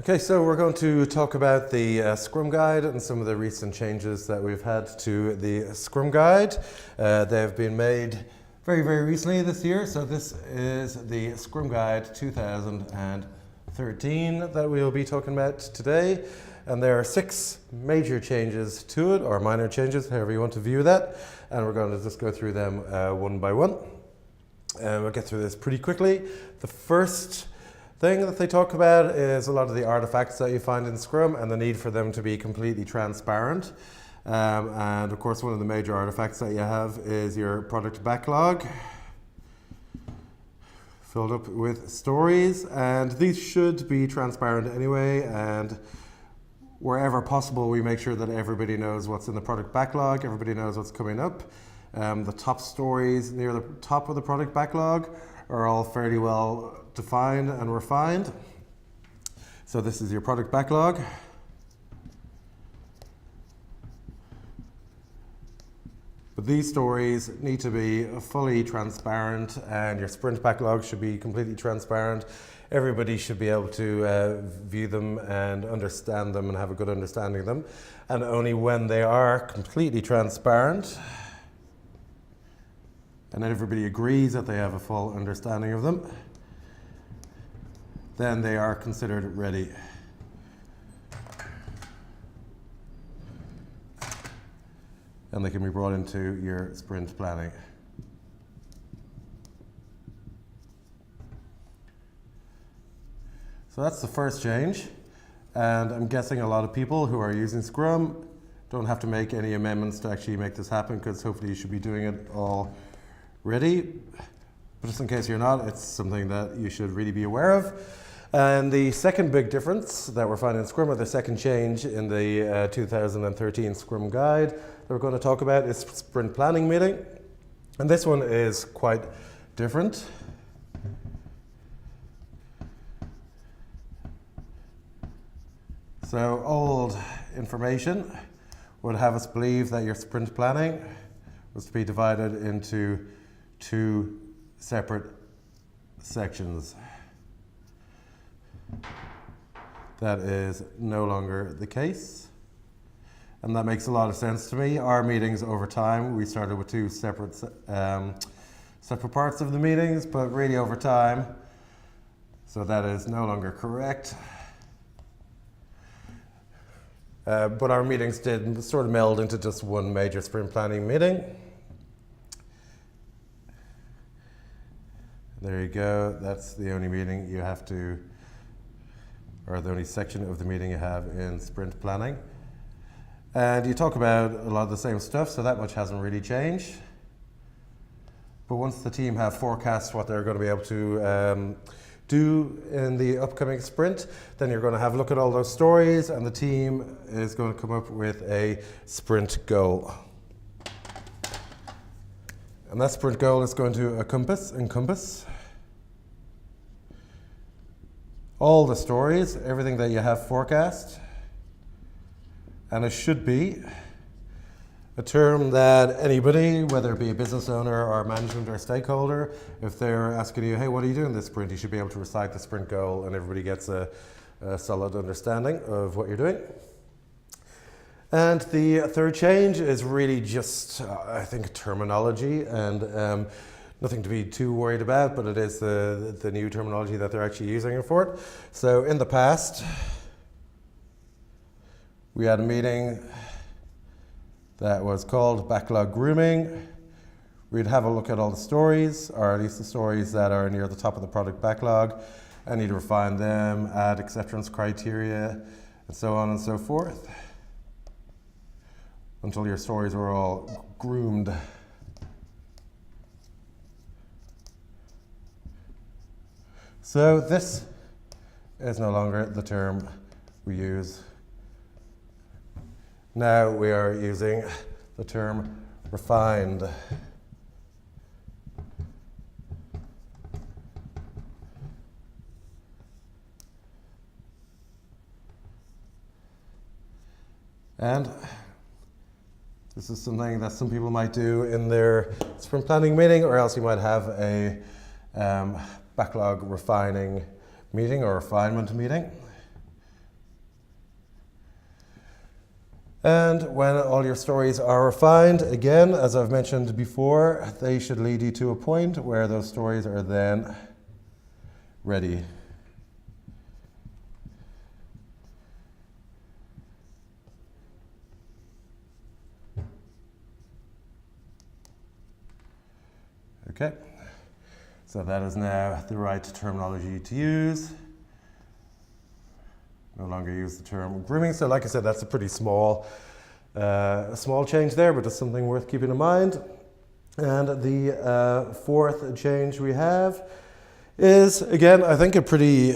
Okay, so we're going to talk about the Scrum Guide and some of the recent changes that we've had to the Scrum Guide. They've been made very recently this year, so this is the Scrum Guide 2013 that we'll be talking about today. And there are 6 major changes to it, or minor changes, however you want to view that. And we're going to just go through them one by one. And we'll get through this pretty quickly. The first thing that they talk about is a lot of the artifacts that you find in Scrum and the need for them to be completely transparent. And of course, one of the major artifacts that you have is your product backlog, filled up with stories, and these should be transparent anyway. And wherever possible, we make sure that everybody knows what's in the product backlog, everybody knows what's coming up. The top stories near the top of the product backlog are all fairly well defined and refined. So this is your product backlog. But these stories need to be fully transparent, and your sprint backlog should be completely transparent. Everybody should be able to view them and understand them and have a good understanding of them. And only when they are completely transparent and everybody agrees that they have a full understanding of them, then they are considered ready. And they can be brought into your sprint planning. So that's the first change. And I'm guessing a lot of people who are using Scrum don't have to make any amendments to actually make this happen, because hopefully you should be doing it already. But just in case you're not, it's something that you should really be aware of. And the second big difference that we're finding in Scrum, or the second change in the 2013 Scrum Guide that we're going to talk about, is sprint planning meeting. And this one is quite different. So old information would have us believe that your sprint planning was to be divided into 2 separate sections. That is no longer the case, and that makes a lot of sense to me. Our meetings over time, we started with 2 separate parts of the meetings, but really over time, so that is no longer correct. But our meetings did sort of meld into just one major sprint planning meeting. There you go, that's the only meeting you have to, or the only section of the meeting you have in sprint planning. And you talk about a lot of the same stuff, so that much hasn't really changed. But once the team have forecast what they're going to be able to do in the upcoming sprint, then you're going to have a look at all those stories, and the team is going to come up with a sprint goal. And that sprint goal is going to encompass all the stories, everything that you have forecast. And it should be a term that anybody, whether it be a business owner or management or stakeholder, if they're asking you, hey, what are you doing this sprint? You should be able to recite the sprint goal, and everybody gets a solid understanding of what you're doing. And the third change is really just, I think, terminology, and nothing to be too worried about, but it is the new terminology that they're actually using it for it. So in the past, we had a meeting that was called backlog grooming. We'd have a look at all the stories, or at least the stories that are near the top of the product backlog, and you'd refine them, add acceptance criteria, and so on and so forth, until your stories were all groomed. So this is no longer the term we use. Now we are using the term refined. And this is something that some people might do in their sprint planning meeting, or else you might have a backlog refining meeting or refinement meeting. And when all your stories are refined, again, as I've mentioned before, they should lead you to a point where those stories are then ready. Okay, so that is now the right terminology to use. No longer use the term grooming. So like I said, that's a pretty small change there, but it's something worth keeping in mind. And the fourth change we have is, again, I think a pretty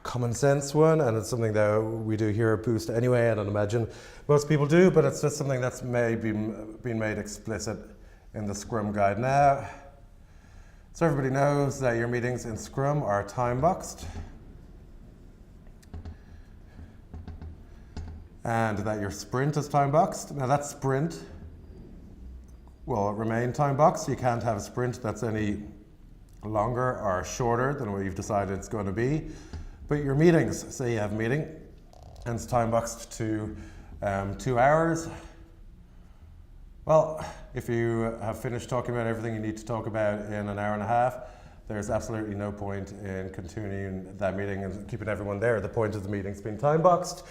common sense one, and it's something that we do here at Boost anyway, I don't imagine most people do, but it's just something that's maybe been made explicit in the Scrum guide now. So everybody knows that your meetings in Scrum are time-boxed, and that your sprint is time-boxed. Now that sprint will remain time-boxed. You can't have a sprint that's any longer or shorter than what you've decided it's going to be. But your meetings, say you have a meeting and it's time-boxed to 2 hours. Well, if you have finished talking about everything you need to talk about in an hour and a half, there's absolutely no point in continuing that meeting and keeping everyone there. The point of the meeting's being time-boxed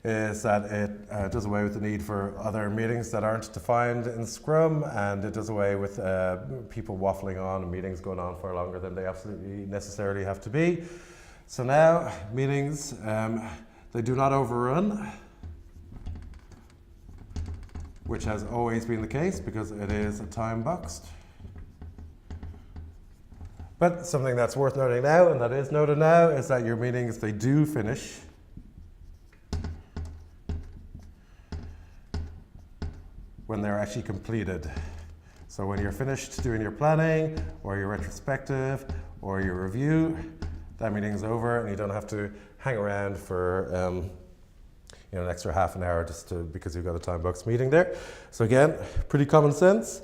is that it does away with the need for other meetings that aren't defined in Scrum, and it does away with people waffling on and meetings going on for longer than they absolutely necessarily have to be. So now meetings, they do not overrun, which has always been the case because it is time-boxed. But something that's worth noting now, and that is noted now, is that your meetings, they do finish when they're actually completed. So when you're finished doing your planning, or your retrospective, or your review, that meeting is over and you don't have to hang around for an extra half an hour because you've got a time-boxed meeting there. So again, pretty common sense.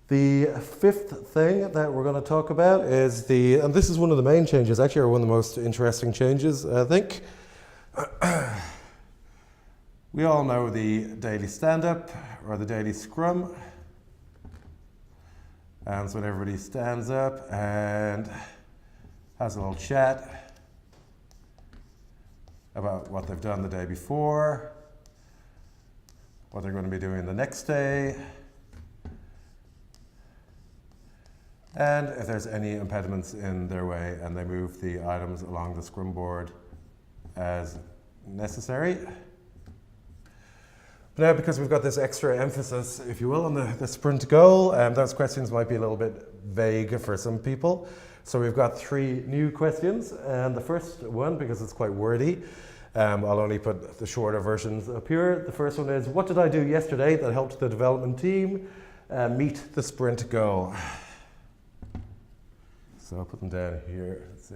The fifth thing that we're going to talk about is and this is one of the main changes, actually, or one of the most interesting changes, I think. We all know the daily stand-up or the daily scrum. And so when everybody stands up and has a little chat about what they've done the day before, what they're going to be doing the next day, and if there's any impediments in their way, and they move the items along the Scrum board as necessary. But now, because we've got this extra emphasis, if you will, on the sprint goal, those questions might be a little bit vague for some people. So we've got 3 new questions, and the first one, because it's quite wordy, I'll only put the shorter versions up here. The first one is, what did I do yesterday that helped the development team meet the sprint goal? So I'll put them down here. Let's see.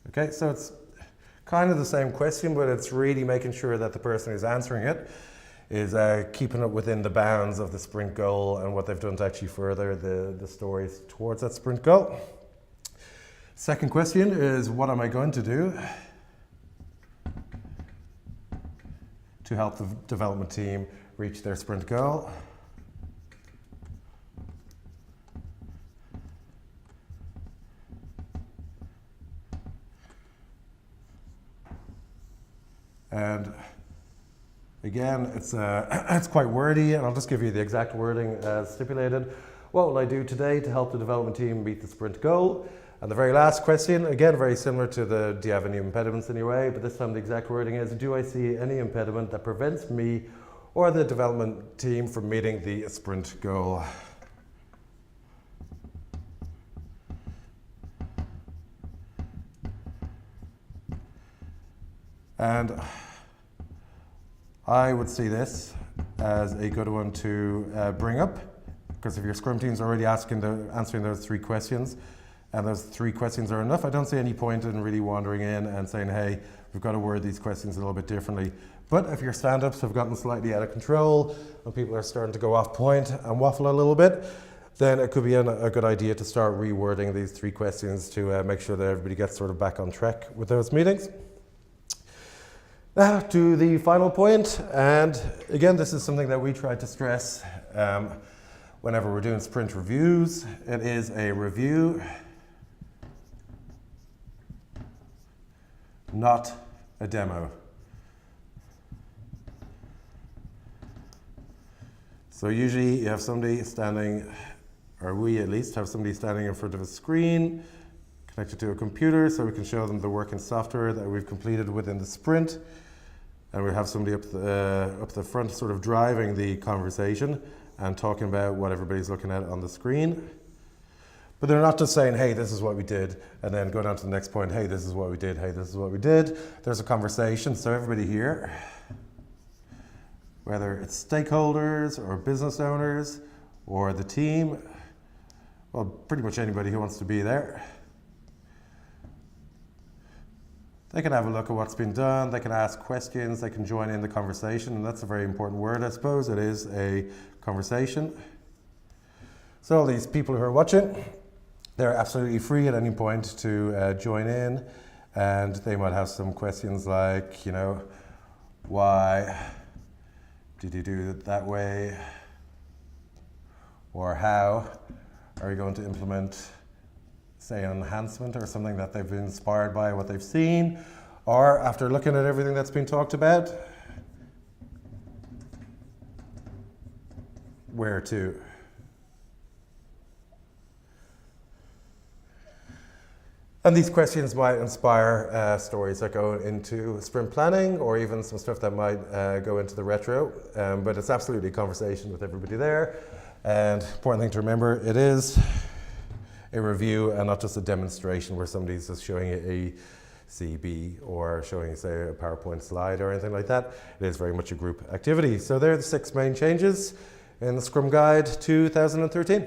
Okay, so it's kind of the same question, but it's really making sure that the person who's answering it is keeping it within the bounds of the sprint goal and what they've done to actually further the stories towards that sprint goal. Second question is, what am I going to do to help the development team reach their sprint goal? And again, it's quite wordy, and I'll just give you the exact wording as stipulated. What will I do today to help the development team meet the sprint goal? And the very last question, again, very similar to the, do you have any impediments in your way? But this time the exact wording is, do I see any impediment that prevents me or the development team from meeting the sprint goal? And I would see this as a good one to bring up, because if your Scrum team's already answering those 3 questions, and those 3 questions are enough. I don't see any point in really wandering in and saying, hey, we've got to word these questions a little bit differently. But if your stand-ups have gotten slightly out of control and people are starting to go off point and waffle a little bit, then it could be a good idea to start rewording these 3 questions to make sure that everybody gets sort of back on track with those meetings. Now to the final point, and again, this is something that we try to stress whenever we're doing sprint reviews. It is a review, not a demo. So usually you have somebody standing, or we at least have somebody standing in front of a screen connected to a computer so we can show them the working software that we've completed within the sprint. And we have somebody up the front sort of driving the conversation and talking about what everybody's looking at on the screen. But they're not just saying, hey, this is what we did, and then go down to the next point, hey, this is what we did, hey, this is what we did. There's a conversation, so everybody here, whether it's stakeholders or business owners or the team, well, pretty much anybody who wants to be there, they can have a look at what's been done, they can ask questions, they can join in the conversation, and that's a very important word, I suppose. It is a conversation. So all these people who are watching, they're absolutely free at any point to join in, and they might have some questions like, you know, why did you do it that way? Or how are you going to implement, say, an enhancement or something that they've been inspired by, what they've seen, or after looking at everything that's been talked about, where to? And these questions might inspire stories that go into sprint planning, or even some stuff that might go into the retro, but it's absolutely a conversation with everybody there. And important thing to remember, it is a review and not just a demonstration where somebody's just showing you a CB or showing, say, a PowerPoint slide or anything like that. It is very much a group activity. So there are the 6 main changes in the Scrum Guide 2013.